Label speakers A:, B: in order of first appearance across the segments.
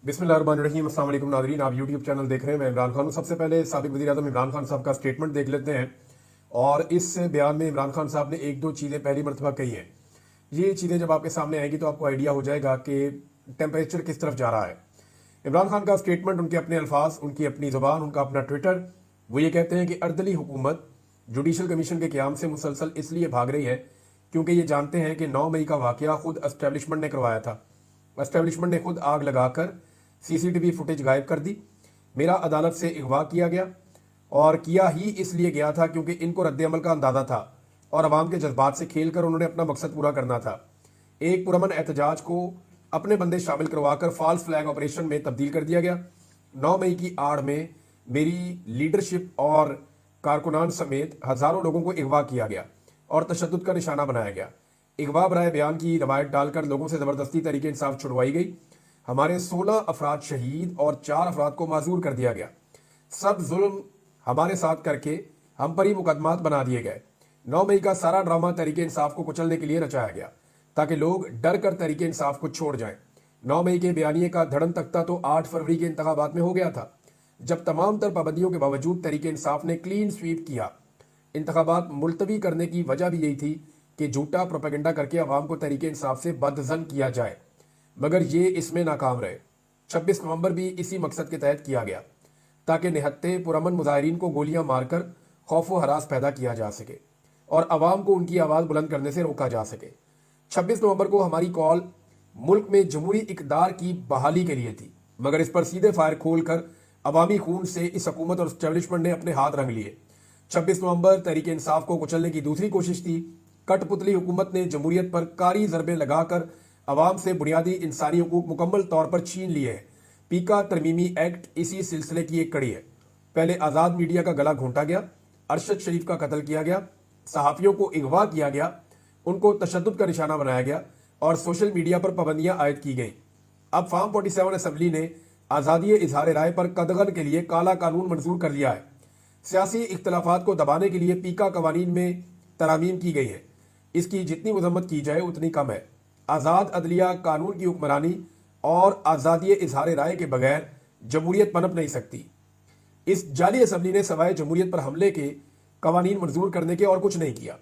A: बिस्मिल्लाहिर्रहमानिर्रहीम। अस्सलाम वालेकुम नाज़रीन, आप यूट्यूब चैनल देख रहे हैं। मैं इमरान खान हूं। सबसे पहले साबिक वज़ीर आज़म इमरान खान साहब का स्टेटमेंट देख लेते हैं। और इस बयान में इमरान खान साहब ने एक दो चीज़ें पहली मरतबा कही हैं। ये चीज़ें जब आपके सामने आएंगी तो आपको आइडिया हो जाएगा कि टेम्परेचर किस तरफ जा रहा है। इमरान खान का स्टेटमेंट, उनके अपने अल्फाज, उनकी अपनी ज़ुबान, उनका अपना ट्विटर। वो ये कहते हैं कि अर्दली हुकूमत जुडिशल कमीशन के क़याम से मुसलसल इसलिए भाग रही है क्योंकि ये जानते हैं कि 9 मई का वाक़या खुद एस्टेब्लिशमेंट ने करवाया था। एस्टेब्लिशमेंट ने खुद आग लगाकर सीसीटीवी फुटेज गायब कर दी। मेरा अदालत से अगवा किया गया और किया ही इसलिए गया था क्योंकि इनको रद्द-ए-अमल का अंदाजा था और अवाम के जज्बात से खेलकर उन्होंने अपना मकसद पूरा करना था। एक पुरअमन एहतजाज को अपने बंदे शामिल करवाकर फॉल्स फ्लैग ऑपरेशन में तब्दील कर दिया गया। 9 मई की आड़ में मेरी लीडरशिप और कारकुनान समेत हजारों लोगों को अगवा किया गया और तशद्दुद का निशाना बनाया गया। अगवा बराए बयान की रवायत डालकर लोगों से ज़बरदस्ती तरीके इंसाफ छुड़वाई गई। हमारे 16 अफराद शहीद और 4 अफराद को माजूर कर दिया गया। सब जुल्म हमारे साथ करके हम पर ही मुकदमात बना दिए गए। 9 मई का सारा ड्रामा तरीके इंसाफ को कुचलने के लिए रचाया गया ताकि लोग डर कर तरीके इंसाफ को छोड़ जाएं। 9 मई के बयानिए का धड़न तख्ता तो 8 फरवरी के इंतखाबात में हो गया था, जब तमाम तर पाबंदियों के बावजूद तरीके इंसाफ ने क्लीन स्वीप किया। इंतखाबात मुलतवी करने की वजह भी यही थी कि झूठा प्रोपेगेंडा करके अवाम को तरीके इंसाफ से बदजन किया जाए, मगर ये इसमें नाकाम रहे। 26 नवंबर भी इसी मकसद के तहत किया गया ताकि निहत्ते पुरअमन मुजाहिरीन को गोलियां मारकर खौफ व हरास पैदा किया जा सके और अवाम को उनकी आवाज़ बुलंद करने से रोका जा सके। 26 नवंबर को हमारी कॉल मुल्क में जमहूरी इक़दार की बहाली के लिए थी, मगर इस पर सीधे फायर खोलकर अवामी खून से इस हुकूमत और एस्टेब्लिशमेंट ने अपने हाथ रंग लिए। 26 नवंबर तहरीक इंसाफ को कुचलने की दूसरी कोशिश थी। कठपुतली हुकूमत ने जमहूरियत पर कारी ज़रबे लगाकर अवाम से बुनियादी इंसानी हकूक मुकम्मल तौर पर छीन लिए हैं। पीका तरमीमी एक्ट इसी सिलसिले की एक कड़ी है। पहले आज़ाद मीडिया का गला घोंटा गया, अरशद शरीफ का कत्ल किया गया, सहाफ़ियों को अगवा किया गया, उनको तशद्दुद का निशाना बनाया गया और सोशल मीडिया पर पाबंदियां आयद की गई। अब फार्म 47 असम्बली ने आज़ादी इजहार राय पर कदगन के लिए काला कानून मंजूर कर लिया है। सियासी इख्तलाफात को दबाने के लिए पीका कवानीन में तरामीम की गई है। इसकी जितनी मजम्मत की जाए उतनी कम है। आज़ाद अदलिया कानून की हुक्मरानी और आज़ादी इजहार राय के बगैर जमहूरियत पनप नहीं सकती। इस जाली असम्बली ने सवाए जमहूरियत पर हमले के कवानीन मंजूर करने के और कुछ नहीं किया,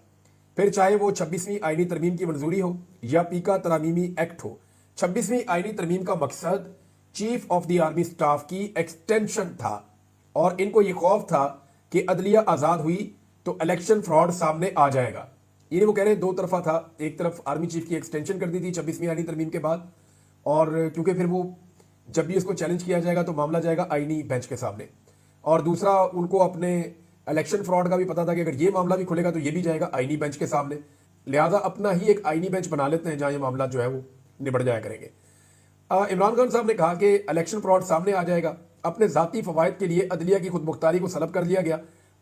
A: फिर चाहे वो 26वीं आईनी तरमीम की मंजूरी हो या पीका तरामीमी एक्ट हो। 26वीं आईनी तरमीम का मकसद chief of the army staff की एक्सटेंशन था और इनको ये खौफ था कि अदलिया आज़ाद हुई तो इलेक्शन फ्रॉड सामने आ जाएगा। ये वो कह रहे हैं दो तरफा था। एक तरफ आर्मी चीफ की एक्सटेंशन कर दी थी 26वीं आईनी तरमीम के बाद, और क्योंकि फिर वो जब भी इसको चैलेंज किया जाएगा तो मामला जाएगा आईनी बेंच के सामने, और दूसरा उनको अपने इलेक्शन फ्रॉड का भी पता था कि अगर ये मामला भी खुलेगा तो ये भी जाएगा आईनी बेंच के सामने, लिहाजा अपना ही एक आईनी बेंच बना लेते हैं जहां ये मामला जो है वो निबट जाया करेंगे। इमरान खान साहब ने कहा कि इलेक्शन फ्रॉड सामने आ जाएगा। अपने जाती फवायद के लिए अदलिया की खुद मुख्तारी को सलब कर लिया गया।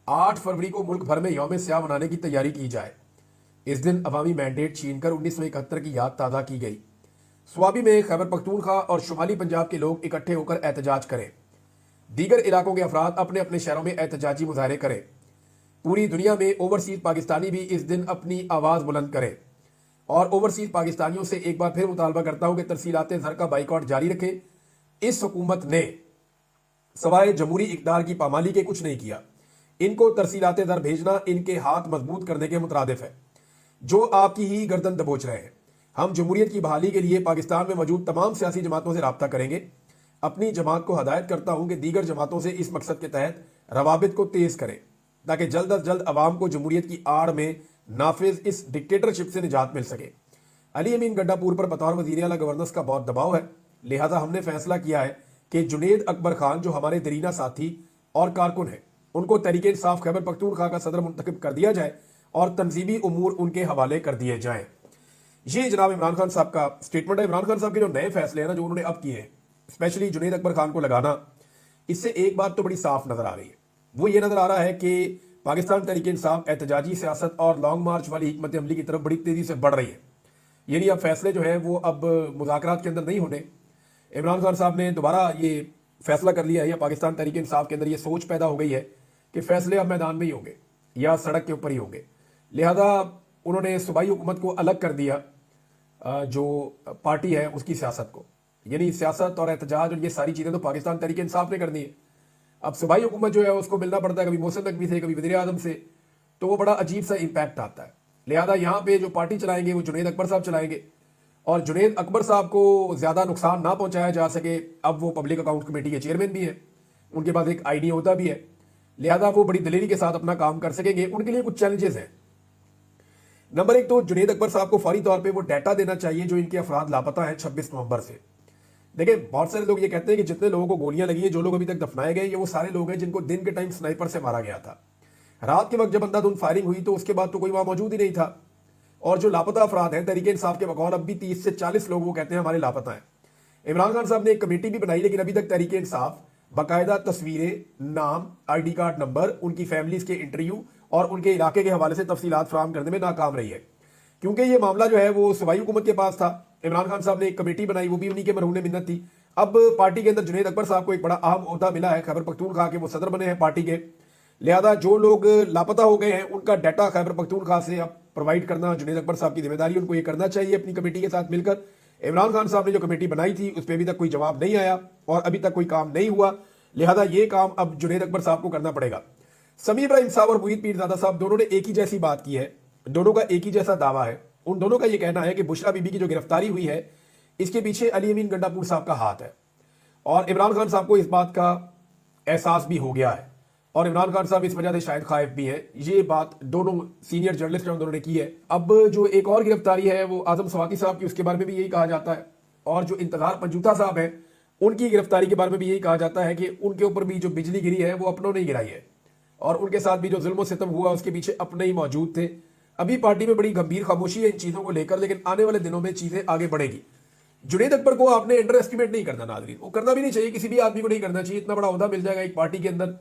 A: 8 फरवरी को मुल्क भर में यौम स्याह मनाने की तैयारी की जाए। इस दिन अवामी मैंडेट छीनकर 1971 की याद ताज़ा की गई। स्वाबी में खैबर पख्तूनख्वा और शुमाली पंजाब के लोग इकट्ठे होकर एहतजाज करें। दीगर इलाकों के अफराद अपने अपने शहरों में एहतजाजी मुजाहरे करें। पूरी दुनिया में ओवरसीज पाकिस्तानी भी इस दिन अपनी आवाज़ बुलंद करें। और ओवरसीज पाकिस्तानियों से एक बार फिर मुतालबा करता हूं कि तरसीलाते ज़र का बाइकआउट जारी रखें। इस हुकूमत ने सवाए जमहूरी इक़दार की पामाली के कुछ नहीं किया। इनको तरसीलाते ज़र भेजना इनके हाथ मजबूत करने के मुतरादिफ है, जो आपकी ही गर्दन दबोच रहे हैं। हम जमहूरियत की बहाली के लिए पाकिस्तान में मौजूद तमाम सियासी जमातों से रब्ता करेंगे। अपनी जमात को हदायत करता हूं कि दीगर जमातों से इस मकसद के तहत रवाबित को तेज करें ताकि जल्द अज जल्द अवाम को जमहूरियत की आड़ में नाफिज इस डिक्टेटरशिप से निजात मिल सके। अली अमीन गड्ढापुर पर बतौर वज़ीर आला गवर्नेंस का बहुत दबाव है, लिहाजा हमने फैसला किया है कि जुनेद अकबर खान जो हमारे दरीना साथी और कारकुन हैं, उनको तहरीक इंसाफ खैबर पख्तूनख्वा का सदर मुंतखब कर दिया जाए और तंजीमी उमूर उनके हवाले कर दिए जाएं। ये जनाब इमरान खान साहब का स्टेटमेंट है। इमरान खान साहब के जो नए फैसले हैं ना, जो उन्होंने अब किए हैं, स्पेशली जुनेद अकबर खान को लगाना, इससे एक बात तो बड़ी साफ नजर आ रही है। वो ये नजर आ रहा है कि पाकिस्तान तहरीक इंसाफ एहतजाजी सियासत और लॉन्ग मार्च वाली हिकमत अमली की तरफ बड़ी तेजी से बढ़ रही है। यानी अब फैसले जो है वो अब मुज़ाकरात के अंदर नहीं होने। इमरान खान साहब ने दोबारा ये फैसला कर लिया है, या पाकिस्तान तहरीक इंसाफ के अंदर ये सोच पैदा हो गई है कि फैसले अब मैदान में ही होंगे या सड़क के ऊपर ही होंगे। लिहाजा उन्होंने सूबाई हुकूमत को अलग कर दिया, जो पार्टी है उसकी सियासत को। यानी सियासत और एहतजाज और ये सारी चीजें तो पाकिस्तान तहरीक इंसाफ ने करनी है। अब सूबाई हुकूमत जो है उसको मिलना पड़ता है कभी मोहसिन नकवी से, कभी वज़ीर आज़म से, तो वो बड़ा अजीब सा इम्पैक्ट आता है। लिहाजा यहाँ पे जो पार्टी चलाएंगे वो जुनैद अकबर साहब चलाएंगे, और जुनैद अकबर साहब को ज़्यादा नुकसान ना पहुंचाया जा सके। अब वो पब्लिक अकाउंट कमेटी के चेयरमैन भी हैं, उनके पास एक आईडी होता भी है, लिहाजा वो बड़ी दलेरी के साथ अपना काम कर सकेंगे। उनके लिए कुछ चैलेंजेस हैं। नंबर एक तो जुनैद अकबर साहब को फौरी तौर पे वो डाटा देना चाहिए जो इनके अफराद लापता हैं 26 नवंबर से। देखिए, बहुत सारे लोग ये कहते हैं कि जितने लोगों को गोलियां लगी है, जो लोग अभी तक दफनाए गए, ये वो सारे लोग हैं जिनको दिन के टाइम स्नाइपर से मारा गया था। रात के वक्त जब अंधाधुंध फायरिंग हुई तो उसके बाद तो कोई वहां मौजूद ही नहीं था। और जो लापता अफराद हैं तहरीक इंसाफ के बकौल अब भी 30 से 40 लोग वो कहते हैं हमारे लापता हैं। इमरान खान साहब ने एक कमेटी भी बनाई, लेकिन अभी तक तहरीक इंसाफ बाकायदा तस्वीरें, नाम, ID कार्ड नंबर, उनकी फैमिलीज के इंटरव्यू और उनके इलाके के हवाले से तफसीलात फराहम करने में नाकाम रही है। क्योंकि ये मामला जो है वो सूबाई हुकूमत के पास था, इमरान खान साहब ने एक कमेटी बनाई, वो भी उन्हीं के मरहून मिन्नत थी। अब पार्टी के अंदर जुनैद अकबर साहब को एक बड़ा अहम ओहदा मिला है, खैबर पख्तूनख्वा के वो सदर बने हैं पार्टी के। लिहाजा जो लोग लापता हो गए हैं उनका डाटा खैबर पख्तूनख्वा से अब प्रोवाइड करना जुनैद अकबर साहब की जिम्मेदारी, उनको ये करना चाहिए अपनी कमेटी के साथ मिलकर। इमरान खान साहब ने जो कमेटी बनाई थी उस पर अभी तक कोई जवाब नहीं आया और अभी तक कोई काम नहीं हुआ, लिहाजा ये काम अब जुनैद अकबर साहब को करना पड़ेगा। समी इब्राहिम साहब और मुहीद पीरजादा साहब दोनों ने एक ही जैसी बात की है, दोनों का एक ही जैसा दावा है। उन दोनों का यह कहना है कि बुशरा बीबी की जो गिरफ्तारी हुई है इसके पीछे अली अमीन गंडापुर साहब का हाथ है, और इमरान खान साहब को इस बात का एहसास भी हो गया है, और इमरान खान साहब इस वजह से शायद खाइफ भी हैं। ये बात दोनों सीनियर जर्नलिस्ट दोनों ने की है। अब जो एक और गिरफ्तारी है वो आजम सवाकी साहब की, उसके बारे में भी यही कहा जाता है, और जो इंतजार पंजूता साहब है उनकी गिरफ्तारी के बारे में भी यही कहा जाता है कि उनके ऊपर भी जो बिजली गिरी है वो अपनों ने गिराई है, और उनके साथ भी जो जुल्म सितम हुआ उसके पीछे अपने ही मौजूद थे। अभी पार्टी में बड़ी गंभीर खामोशी है इन चीजों को लेकर, लेकिन आने वाले दिनों में चीजें आगे बढ़ेगी। जुनैद अकबर को आपने अंडर एस्टिमेट नहीं करना नाज़रीन, वो करना भी नहीं चाहिए, किसी भी आदमी को नहीं करना चाहिए। इतना बड़ा ओहदा मिल जाएगा एक पार्टी के अंदर,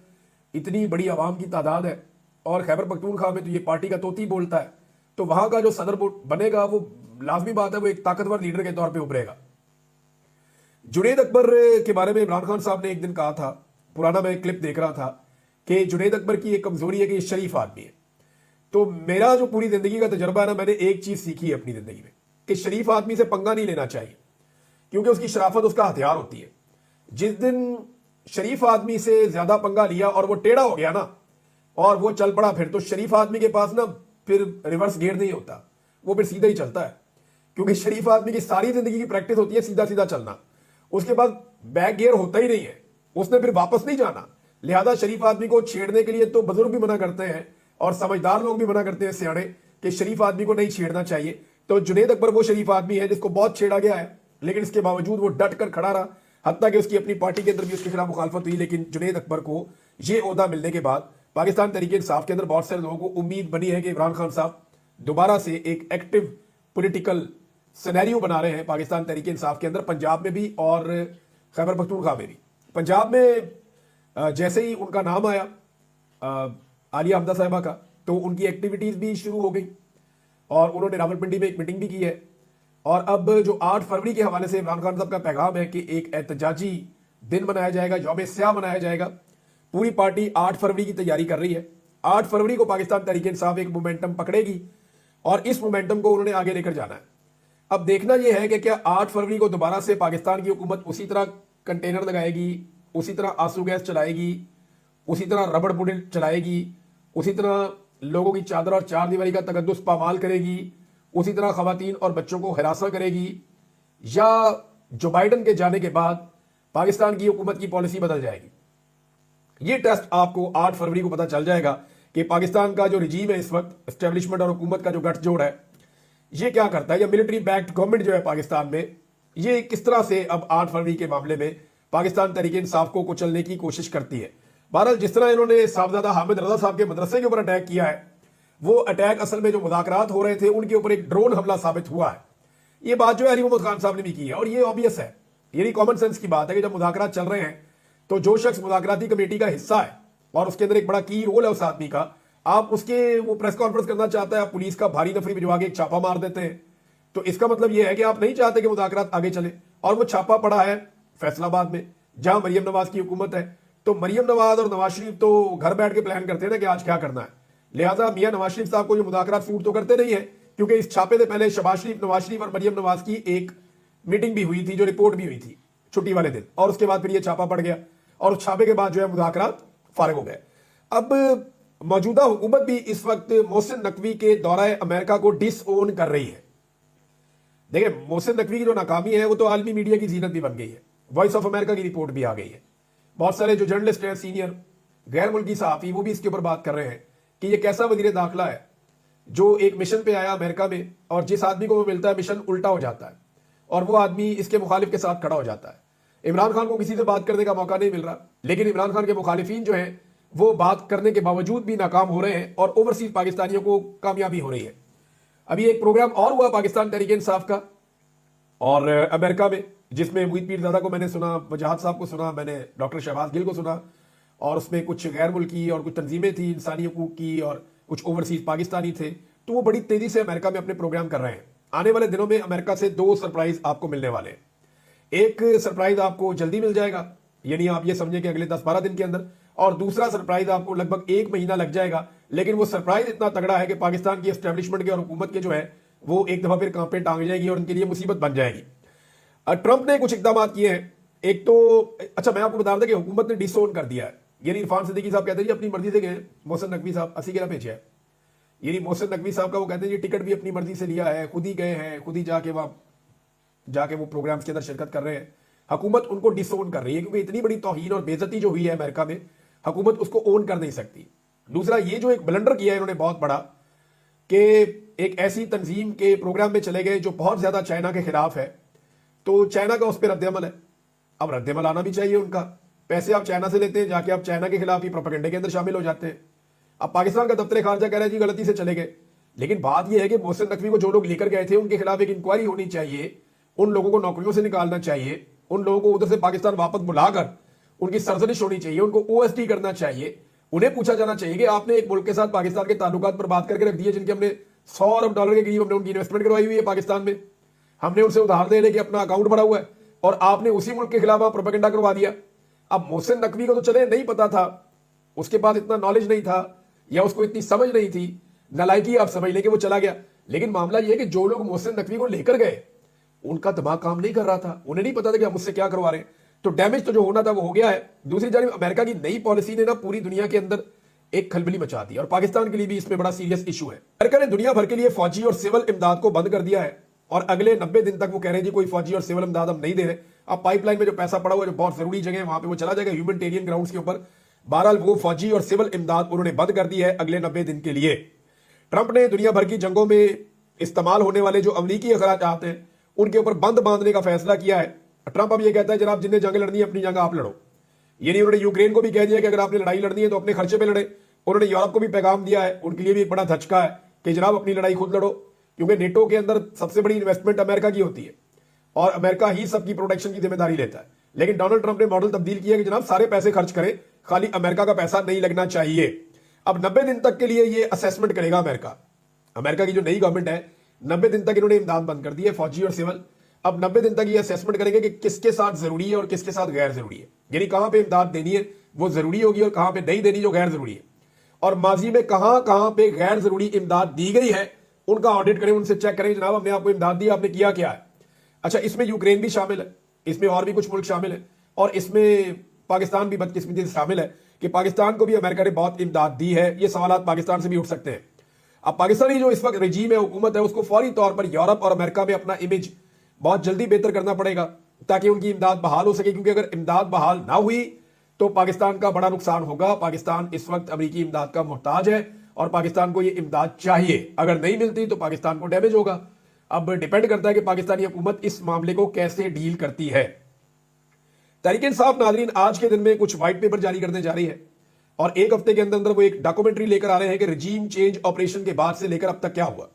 A: इतनी बड़ी आवाम की तादाद है, और खैबर पख्तूनख्वा में तो ये पार्टी का तोती बोलता है, तो वहां का जो सदर बनेगा वो लाजमी बात है वो एक ताकतवर लीडर के तौर पर उभरेगा। जुनैद अकबर के बारे में इमरान खान साहब ने एक दिन कहा था, पुराना मैं क्लिप देख रहा था, कि जुनैद अकबर की एक कमजोरी है कि ये शरीफ आदमी है। तो मेरा जो पूरी जिंदगी का तजर्बा है ना, मैंने एक चीज सीखी है अपनी जिंदगी में कि शरीफ आदमी से पंगा नहीं लेना चाहिए, क्योंकि उसकी शराफत उसका हथियार होती है। जिस दिन शरीफ आदमी से ज्यादा पंगा लिया और वो टेढ़ा हो गया ना और वो चल पड़ा, फिर तो शरीफ आदमी के पास ना फिर रिवर्स गियर नहीं होता, वो फिर सीधा ही चलता है, क्योंकि शरीफ आदमी की सारी जिंदगी की प्रैक्टिस होती है सीधा सीधा चलना, उसके बाद बैक गियर होता ही नहीं है, उसने फिर वापस नहीं जाना। लिहाजा शरीफ आदमी को छेड़ने के लिए तो बुजुर्ग भी मना करते हैं और समझदार लोग भी मना करते हैं सियाणे कि शरीफ आदमी को नहीं छेड़ना चाहिए। तो जुनैद अकबर वो शरीफ आदमी है जिसको बहुत छेड़ा गया है, लेकिन इसके बावजूद वो डट कर खड़ा रहा, हत्ता कि उसकी अपनी पार्टी के अंदर भी उसके खिलाफ मुखालफत हुई। लेकिन जुनैद अकबर को ये ओहदा मिलने के बाद पाकिस्तान तहरीक इंसाफ के अंदर बहुत सारे लोगों को उम्मीद बनी है कि इमरान खान साहब दोबारा से एक एक्टिव पॉलिटिकल सिनेरियो बना रहे हैं पाकिस्तान तहरीक इंसाफ के अंदर, पंजाब में भी और खैबर पख्तूनख्वा में भी। पंजाब में जैसे ही उनका नाम आया आलिया हमदा साहिबा का, तो उनकी एक्टिविटीज भी शुरू हो गई और उन्होंने रावलपिंडी में एक मीटिंग भी की है। और अब जो 8 फरवरी के हवाले से इमरान खान साहब का पैगाम है कि एक एहतजाजी दिन मनाया जाएगा, यौम स्याह मनाया जाएगा। पूरी पार्टी 8 फरवरी की तैयारी कर रही है। 8 फरवरी को पाकिस्तान तहरीक इंसाफ एक मोमेंटम पकड़ेगी और इस मोमेंटम को उन्होंने आगे लेकर जाना है। अब देखना यह है कि क्या 8 फरवरी को दोबारा से पाकिस्तान की हुकूमत उसी तरह कंटेनर लगाएगी, उसी तरह आंसू गैस चलाएगी, उसी तरह रबड़ बुलेट चलाएगी, उसी तरह लोगों की चादर और चार दीवारी का तकद्दुस पामाल करेगी, उसी तरह खवातीन और बच्चों को हिरासा करेगी, या जो बाइडन के जाने के बाद पाकिस्तान की हुकूमत की पॉलिसी बदल जाएगी। ये टेस्ट आपको 8 फरवरी को पता चल जाएगा कि पाकिस्तान का जो रिजीम है इस वक्त, एस्टेब्लिशमेंट और हुकूमत का जो गठजोड़ है, ये क्या करता है, या मिलिट्री बैक्ड गवर्नमेंट जो है पाकिस्तान में, ये किस तरह से अब 8 फरवरी के मामले में पाकिस्तान तहरीक इंसाफ को कुचलने की कोशिश करती है। बहरहाल जिस तरह इन्होंने साहबजादा हामिद रजा साहब के मदरसे के ऊपर अटैक किया है, वो अटैक असल में जो मुज़ाकरात हो रहे थे उनके ऊपर एक ड्रोन हमला साबित हुआ है। ये बात जो है अली मोहम्मद खान साहब ने भी की है, और ये ऑब्वियस है, ये कॉमन सेंस की बात है कि जब मुज़ाकरात चल रहे हैं तो जो शख्स मुज़ाकराती कमेटी का हिस्सा है और उसके अंदर एक बड़ा की रोल है उस आदमी का, आप उसके वो प्रेस कॉन्फ्रेंस करना चाहता है, आप पुलिस का भारी नफरी भिजवा के एक छापा मार देते हैं, तो इसका मतलब यह है कि आप नहीं चाहते कि मुज़ाकरात आगे चले। और वो छापा पड़ा है फैसलाबाद में जहां मरियम नवाज की हुकूमत है, तो मरियम नवाज और नवाज शरीफ तो घर बैठ के प्लान करते हैं ना कि आज क्या करना है। लिहाजा मियां नवाज शरीफ साहब को जो मुज़ाकरात सूट तो करते नहीं है, क्योंकि इस छापे से पहले शहबाज शरीफ, नवाज शरीफ और मरियम नवाज की एक मीटिंग भी हुई थी, जो रिपोर्ट भी हुई थी छुट्टी वाले दिन, और उसके बाद फिर ये छापा पड़ गया और उस छापे के बाद जो है मुज़ाकरात फारिग हो गए। अब मौजूदा हुकूमत भी इस वक्त मोहसिन नकवी के दौरे अमेरिका को डिसओन कर रही है। देखिए, मोहसिन नकवी की जो नाकामी है वो तो आलमी मीडिया की जीनत भी बन गई है। वॉइस ऑफ अमेरिका की रिपोर्ट भी आ गई है। बहुत सारे जो जर्नलिस्ट हैं, सीनियर गैर मुल्की सहाफ़ी, वो भी इसके ऊपर बात कर रहे हैं कि ये कैसा वज़ीर दाखिला है जो एक मिशन पे आया अमेरिका में, और जिस आदमी को वो मिलता है मिशन उल्टा हो जाता है और वो आदमी इसके मुखालिफ के साथ खड़ा हो जाता है। इमरान खान को किसी से बात करने का मौका नहीं मिल रहा, लेकिन इमरान खान के मुखालिफिन जो हैं वो बात करने के बावजूद भी नाकाम हो रहे हैं और ओवरसीज पाकिस्तानियों को कामयाबी हो रही है। अभी एक प्रोग्राम और हुआ पाकिस्तान तहरीक इंसाफ का और अमेरिका में, जिसमें मुईद पीरज़ादा को मैंने सुना, वजाहत साहब को सुना, मैंने डॉक्टर शहबाज गिल को सुना, और उसमें कुछ गैर मुल्की और कुछ तंजीमें थी इंसानी हकूक की और कुछ ओवरसीज पाकिस्तानी थे। तो वो बड़ी तेजी से अमेरिका में अपने प्रोग्राम कर रहे हैं। आने वाले दिनों में अमेरिका से 2 सरप्राइज आपको मिलने वाले हैं। एक सरप्राइज आपको जल्दी मिल जाएगा, यानी आप ये समझें कि अगले 10-12 दिन के अंदर, और दूसरा सरप्राइज आपको लगभग 1 महीना लग जाएगा। लेकिन वो सरप्राइज इतना तगड़ा है कि पाकिस्तान की एस्टेब्लिशमेंट के और हुकूमत के जो है वो एक दफा फिर कांपे टांग जाएगी और उनके लिए मुसीबत बन जाएगी। ट्रंप ने कुछ इकदाम किए हैं। एक तो अच्छा, मैं आपको बता दें कि हुकूमत ने डिसोन कर दिया है। यानी इरफान सिद्दीकी साहब कहते हैं अपनी मर्जी से गए, मोहसिन नकवी साहब 80 के भेजे है। यानी मोहसिन नकवी साहब का वो कहते हैं टिकट भी अपनी मर्जी से लिया है, खुद ही गए हैं, खुद ही जाके वो प्रोग्राम्स के अंदर शिरकत कर रहे हैं। हुकूमत उनको डिसोन कर रही है क्योंकि इतनी बड़ी तौहीन और बेइज्जती जो हुई है अमेरिका में, हुकूमत उसको ओन कर नहीं सकती। दूसरा, ये जो एक ब्लंडर किया है इन्होंने बहुत बड़ा, कि एक ऐसी तंजीम के प्रोग्राम में चले गए जो बहुत ज्यादा चाइना के खिलाफ है, तो चाइना का उस पर रद्दमल है। अब रद्दमल आना भी चाहिए उनका। पैसे आप चाइना से लेते हैं, जाके आप चाइना के खिलाफ ही प्रोपेगेंडे के अंदर शामिल हो जाते हैं। अब पाकिस्तान का दफ्तर खारजा कह रहा है जी गलती से चले गए, लेकिन बात यह है कि मोहसिन नकवी को जो लोग लेकर गए थे उनके खिलाफ एक इंक्वायरी होनी चाहिए, उन लोगों को नौकरियों से निकालना चाहिए, उन लोगों को उधर से पाकिस्तान वापस बुलाकर उनकी सरजनिश होनी चाहिए, उनको ओएसडी करना चाहिए। उन्हें पूछा जाना चाहिए कि आपने एक मुल्क के साथ पाकिस्तान के ताल्लुकात पर बात करके रख दिए जिनके हमने $100 अरब के करीब हमने उनकी इन्वेस्टमेंट करवाई हुई है पाकिस्तान में, हमने उनसे उधार देने के अपना अकाउंट भरा हुआ है, और आपने उसी मुल्क के खिलाफ प्रोपेगेंडा करवा दिया। अब मोहसिन नकवी को तो चले नहीं पता था, उसके पास इतना नॉलेज नहीं था या उसको इतनी समझ नहीं थी, नालायकी आप समझ लें कि वो चला गया। लेकिन मामला यह है कि जो लोग मोहसिन नकवी को लेकर गए उनका दिमाग काम नहीं कर रहा था, उन्हें नहीं पता था कि हम मुझसे क्या करवा रहे हैं। तो डैमेज तो जो होना था वो हो गया है। दूसरी जानिब अमेरिका की नई पॉलिसी ने ना पूरी दुनिया के अंदर एक खलबली मचा दी और पाकिस्तान के लिए भी इसमें बड़ा सीरियस इशू है। अमेरिका ने दुनिया भर के लिए फौजी और सिविल इमदाद को बंद कर दिया है और अगले 90 दिन तक वो कह रहे हैं जी कोई फौजी और सिविल इमदाद हम नहीं दे रहे। अब पाइपलाइन में जो पैसा पड़ा हुआ है, जो बहुत जरूरी जगह है, वहां पे वो चला जाएगा ह्यूमैनिटेरियन ग्राउंड्स के ऊपर। बहरहाल वो फौजी और सिविल इमदाद उन्होंने बंद कर दी है अगले 90 दिन के लिए। ट्रंप ने दुनिया भर की जंगों में इस्तेमाल होने वाले जो अमरीकी अखराजात हैं उनके ऊपर बंद बांधने का फैसला किया है। ट्रंप अब ये कहता है जनाब जिन्हें जंग लड़नी है अपनी जंग आप लड़ो। यानी उन्होंने यूक्रेन को भी कह दिया कि अगर आपने लड़ाई लड़नी है तो अपने खर्चे पे लड़े। उन्होंने यूरोप को भी पैगाम दिया है, उनके लिए भी एक बड़ा धचका है कि जनाब अपनी लड़ाई खुद लड़ो, क्योंकि नेटो के अंदर सबसे बड़ी इन्वेस्टमेंट अमेरिका की होती है और अमेरिका ही सबकी प्रोटेक्शन की जिम्मेदारी लेता है। लेकिन डोनाल्ड ट्रंप ने मॉडल तब्दील किया कि जनाब सारे पैसे खर्च करें, खाली अमेरिका का पैसा नहीं लगना चाहिए। अब 90 दिन तक के लिए ये असेसमेंट करेगा अमेरिका की जो नई गवर्नमेंट है। 90 दिन तक इन्होंने इमदाद बंद कर दी है, फौजी और सिविल। अब 90 दिन तक ये असेसमेंट करेंगे कि किसके साथ जरूरी है और किसके साथ गैर जरूरी है, यानी कहां पे इमदाद देनी है वो जरूरी होगी और कहां पे नहीं देनी जो गैर जरूरी है, और माजी में कहां पे गैर जरूरी इमदाद दी गई है उनका ऑडिट करें, उनसे चेक करें जनाब हमने आपको इमदाद दी, आपने किया क्या है। अच्छा, इसमें यूक्रेन भी शामिल है, इसमें और भी कुछ मुल्क शामिल है, और इसमें पाकिस्तान भी बदकिस्मती से शामिल है कि पाकिस्तान को भी अमेरिका ने बहुत इमदाद दी है। ये सवाल पाकिस्तान से भी उठ सकते हैं। अब पाकिस्तानी जो इस वक्त रजीम है, हुकूमत है, उसको फौरी तौर पर यूरोप और अमेरिका में अपना इमेज बहुत जल्दी बेहतर करना पड़ेगा ताकि उनकी इमदाद बहाल हो सके, क्योंकि अगर इमदाद बहाल ना हुई तो पाकिस्तान का बड़ा नुकसान होगा। पाकिस्तान इस वक्त अमेरिकी इमदाद का मोहताज है और पाकिस्तान को ये इमदाद चाहिए, अगर नहीं मिलती तो पाकिस्तान को डैमेज होगा। अब डिपेंड करता है कि पाकिस्तानी हुकूमत इस मामले को कैसे डील करती है। तहरीक इंसाफ नाजरीन आज के दिन में कुछ व्हाइट पेपर जारी करने जा रही है और एक हफ्ते के अंदर अंदर वो एक डॉक्यूमेंट्री लेकर आ रहे हैं कि रजीम चेंज ऑपरेशन के बाद से लेकर अब तक क्या हुआ,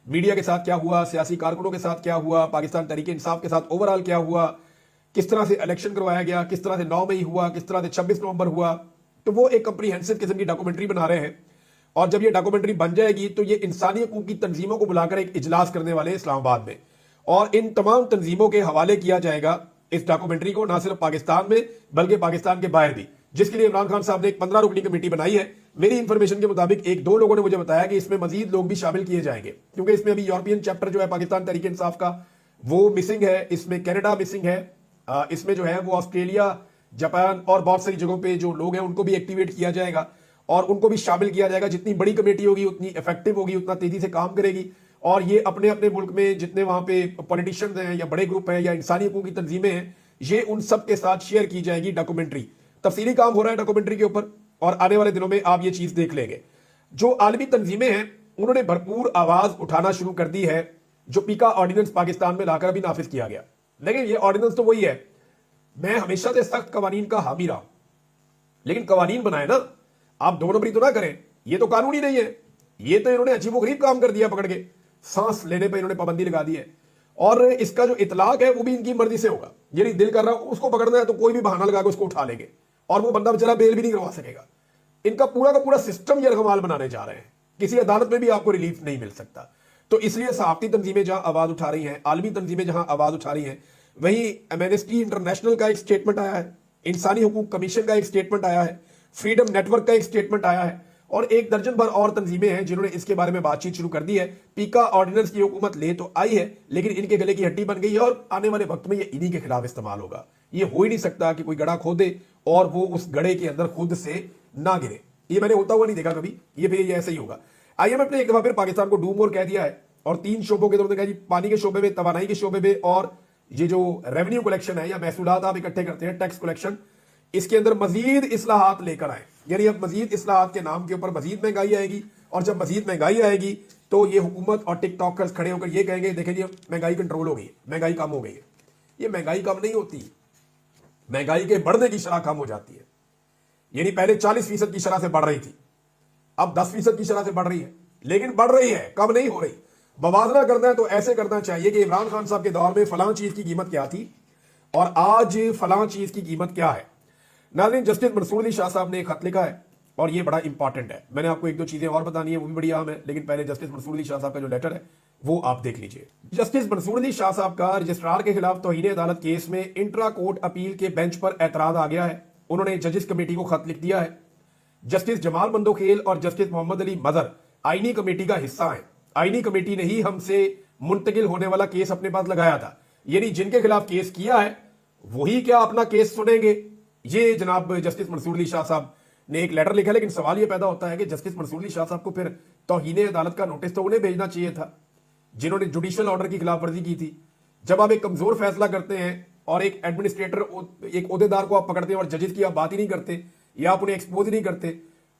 A: मीडिया के साथ क्या हुआ, सियासी कारकुनों के साथ क्या हुआ, पाकिस्तान तहरीक इंसाफ के साथ ओवरऑल क्या हुआ, किस तरह से इलेक्शन करवाया गया, किस तरह से 9 मई हुआ, किस तरह से 26 नवंबर हुआ। तो वो एक कंप्रीहेंसिव किस्म की डॉक्यूमेंट्री बना रहे हैं और जब ये डॉक्यूमेंट्री बन जाएगी तो ये इंसानी हकूक की तंजीमों को बुलाकर एक इजलास करने वाले इस्लामाबाद में, और इन तमाम तंजीमों के हवाले किया जाएगा इस डॉक्यूमेंट्री को, ना सिर्फ पाकिस्तान में बल्कि पाकिस्तान के बाहर भी, जिसके लिए इमरान खान साहब ने एक 15 रुकनी कमेटी बनाई है। मेरी इंफॉर्मेशन के मुताबिक 1-2 लोगों ने मुझे बताया कि इसमें मजीद लोग भी शामिल किए जाएंगे, क्योंकि इसमें अभी यूरोपियन चैप्टर जो है पाकिस्तान तहरीक इंसाफ का वो मिसिंग है, इसमें कनाडा मिसिंग है, इसमें जो है वो ऑस्ट्रेलिया, जापान और बहुत सारी जगहों पे जो लोग हैं उनको भी एक्टिवेट किया जाएगा और उनको भी शामिल किया जाएगा। जितनी बड़ी कमेटी होगी उतनी इफेक्टिव होगी, उतना तेजी से काम करेगी और ये अपने अपने मुल्क में जितने वहां पे पॉलिटिशियंस हैं या बड़े ग्रुप हैं या इंसानी हकूक की तंजीमें हैं, ये उन सब के साथ शेयर की जाएगी डॉक्यूमेंट्री। तफसीली काम हो रहा है डॉक्यूमेंट्री के ऊपर और आने वाले दिनों में आप ये चीज देख लेंगे। जो आलमी तंजीमें हैं उन्होंने भरपूर आवाज उठाना शुरू कर दी है। जो पीका ऑर्डिनेंस पाकिस्तान में लाकर अभी नाफिज किया गया, लेकिन ये ऑर्डिनेंस तो वही है। मैं हमेशा से सख्त कवानीन का हामी रहा हूं, लेकिन कवानीन बनाए ना, आप दो नंबरी तो ना करें। ये तो कानूनी नहीं है, ये तो इन्होंने अजीबोगरीब काम कर दिया। पकड़ के सांस लेने पर इन्होंने पाबंदी लगा दी है और इसका जो इतलाक है वो भी इनकी मर्जी से होगा। यदि दिल कर रहा है उसको पकड़ना है तो कोई भी बहाना लगा के उसको उठा लेंगे और वो बंदा बेचारा बेल भी नहीं करवा सकेगा। इनका पूरा का पूरा सिस्टम ये रकमाल बनाने जा रहे हैं, किसी अदालत में भी आपको रिलीफ नहीं मिल सकता। तो इसलिए सहाफती तंजीमें जहां आवाज उठा रही हैं, आलमी तंजीमें जहां आवाज उठा रही हैं, वहीं एमनेस्टी इंटरनेशनल का एक स्टेटमेंट आया है, इंसानी हकूक कमीशन का एक स्टेटमेंट आया है, फ्रीडम नेटवर्क का एक स्टेटमेंट आया है और एक दर्जन भर और तंजीमें हैं जिन्होंने इसके बारे में बातचीत शुरू कर दी है। पीका ऑर्डिनेंस की हुकूमत ले तो आई है, लेकिन इनके गले की हड्डी बन गई है और आने वाले वक्त में ये इन्हीं के खिलाफ इस्तेमाल होगा। ये हो ही नहीं सकता कि कोई गड़ा खोदे और वो उस गड़े के अंदर खुद से ना गिरे। ये मैंने होता हुआ नहीं देखा कभी, ये फिर ये ऐसे ही होगा। IMF ने एक दफा फिर पाकिस्तान को डूम और कह दिया है और 3 शोबों के दौरान कहा जी, पानी के शोबे में, तवानाई के शोबे में और ये जो रेवेन्यू कलेक्शन है या महसूलात आप इकट्ठे करते हैं, टैक्स कलेक्शन, इसके अंदर मजीद इस्लाहात लेकर आए। यानी अब मजीद इस्लाहात के नाम के ऊपर मजीद महंगाई आएगी और जब मजीद महंगाई आएगी तो ये हुकूमत और टिकटॉकर्स खड़े होकर ये कहेंगे देखें जी महंगाई कंट्रोल हो गई, महंगाई कम हो गई है। ये महंगाई कम नहीं होती, महंगाई के बढ़ने की शरह कम हो जाती है। यानी पहले 40% की शरह से बढ़ रही थी, अब 10% की शरह से बढ़ रही है, लेकिन बढ़ रही है, कम नहीं हो रही। मवाजना करना है तो ऐसे करना चाहिए कि इमरान खान साहब के दौर में फलां चीज की कीमत क्या थी और आज फलां चीज की कीमत क्या है। नाज़रीन, जस्टिस मंसूर अली शाह साहब ने एक खत लिखा है और ये बड़ा इंपॉर्टेंट है। मैंने आपको एक दो चीजें और बतानी है, वो भी बड़ी अहम है, लेकिन पहले जस्टिस मंसूर अली शाह साहब का जो लेटर है वो आप देख लीजिए। जस्टिस मंसूर अली शाह साहब का रजिस्ट्रार के खिलाफ तौहीन अदालत केस में इंट्रा कोर्ट अपील के बेंच पर एतराज आ गया है। उन्होंने जजिस कमेटी को खत लिख दिया है। जस्टिस जमाल मंदोखेल और जस्टिस मोहम्मद अली मजहर आईनी कमेटी का हिस्सा है। आईनी कमेटी ने ही हमसे मुंतकिल होने वाला केस अपने पास लगाया था। यानी जिनके खिलाफ केस किया है वही क्या अपना केस सुनेंगे। ये जनाब जस्टिस मंसूर अली शाह साहब ने एक लेटर लिखा, लेकिन सवाल ये पैदा होता है कि जस्टिस मंसूर अली शाह साहब को फिर तौहीन अदालत का नोटिस तो उन्हें भेजना चाहिए था जिन्होंने जुडिशियल ऑर्डर की खिलाफ वर्जी की थी। जब आप एक कमजोर फैसला करते हैं और एक एडमिनिस्ट्रेटर, एक ओहदेदार को आप पकड़ते हैं और जजेस की आप बात ही नहीं करते या आप उन्हें एक्सपोज नहीं करते,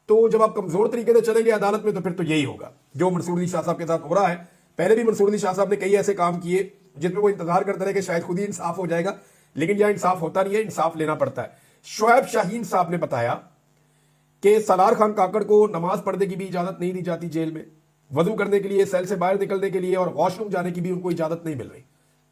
A: तो जब आप कमजोर तरीके से चलेंगे अदालत में तो फिर तो यही होगा जो मंसूर अली शाह साहब के साथ हो रहा है। पहले भी मंसूर अली शाह साहब ने कई ऐसे काम किए जिनमें वो इंतजार करते रहे कि शायद खुद ही इंसाफ हो जाएगा, लेकिन यह इंसाफ होता नहीं है, इंसाफ लेना पड़ता है। शोएब शाहीन साहब ने बताया कि सलार खान काकड़ को नमाज पढ़ने की भी इजाजत नहीं दी जाती जेल में, वजू करने के लिए, सेल से बाहर निकलने के लिए और वॉशरूम जाने की भी उनको इजाजत नहीं मिल रही।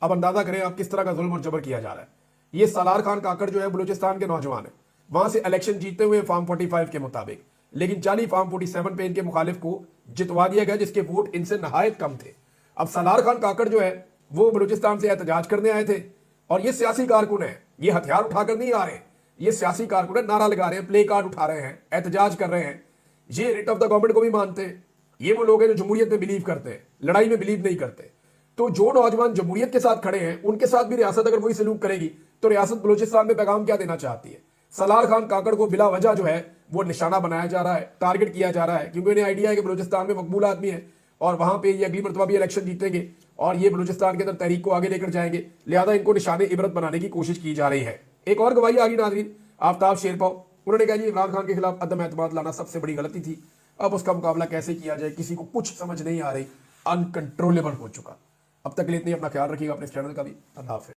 A: अब अंदाजा करें आप किस तरह का जुल्म और जबर किया जा रहा है। ये सलार खान काकड़ जो है बलूचिस्तान के नौजवान है, वहां से इलेक्शन जीतते हुए फॉर्म 45 के मुताबिक, लेकिन जाली फॉर्म 47 पे इनके मुखालिफ को जितवा दिया गया जिसके वोट इनसे नहायत कम थे। अब सलार खान काकड़ जो है वो बलूचिस्तान से एहतजाज करने आए थे और ये सियासी कारकुन है, ये हथियार उठाकर नहीं आ रहे, ये सियासी कारकुन है, नारा लगा रहे हैं, प्ले कार्ड उठा रहे हैं, एहतजाज कर रहे हैं। ये रिट ऑफ द गवर्नमेंट को भी मानते हैं। ये वो लोग हैं जो जमहूरियत में बिलीव करते हैं, लड़ाई में बिलीव नहीं करते। तो जो नौजवान जमहूरियत के साथ खड़े हैं उनके साथ भी रियासत अगर वही सलूक करेगी तो रियासत बलूचिस्तान में पैगाम क्या देना चाहती है। सलार खान काकड़ को बिला वजह जो है वो निशाना बनाया जा रहा है, टारगेट किया जा रहा है, क्योंकि उन्हें आइडिया है कि बलूचिस्तान में मकबूल आदमी है और वहां पे ये अगली मरतबा भी इलेक्शन जीतेंगे और ये बलूचिस्तान के अंदर तहरीक को आगे लेकर जाएंगे, लिहाजा इनको निशाने इबरत बनाने की कोशिश की जा रही है। एक और गवाही आ गई नाज़रीन, आफ्ताब शेरपाव, उन्होंने कहा जी इमरान खान के खिलाफ अदम एतमाद लाना सबसे बड़ी गलती थी, अब उसका मुकाबला कैसे किया जाए किसी को कुछ समझ नहीं आ रही, अनकंट्रोलेबल हो चुका। अब तक के लिए इतनी, अपना ख्याल रखिएगा, अपने चैनल का भी। अल्लाह हाफ़िज़।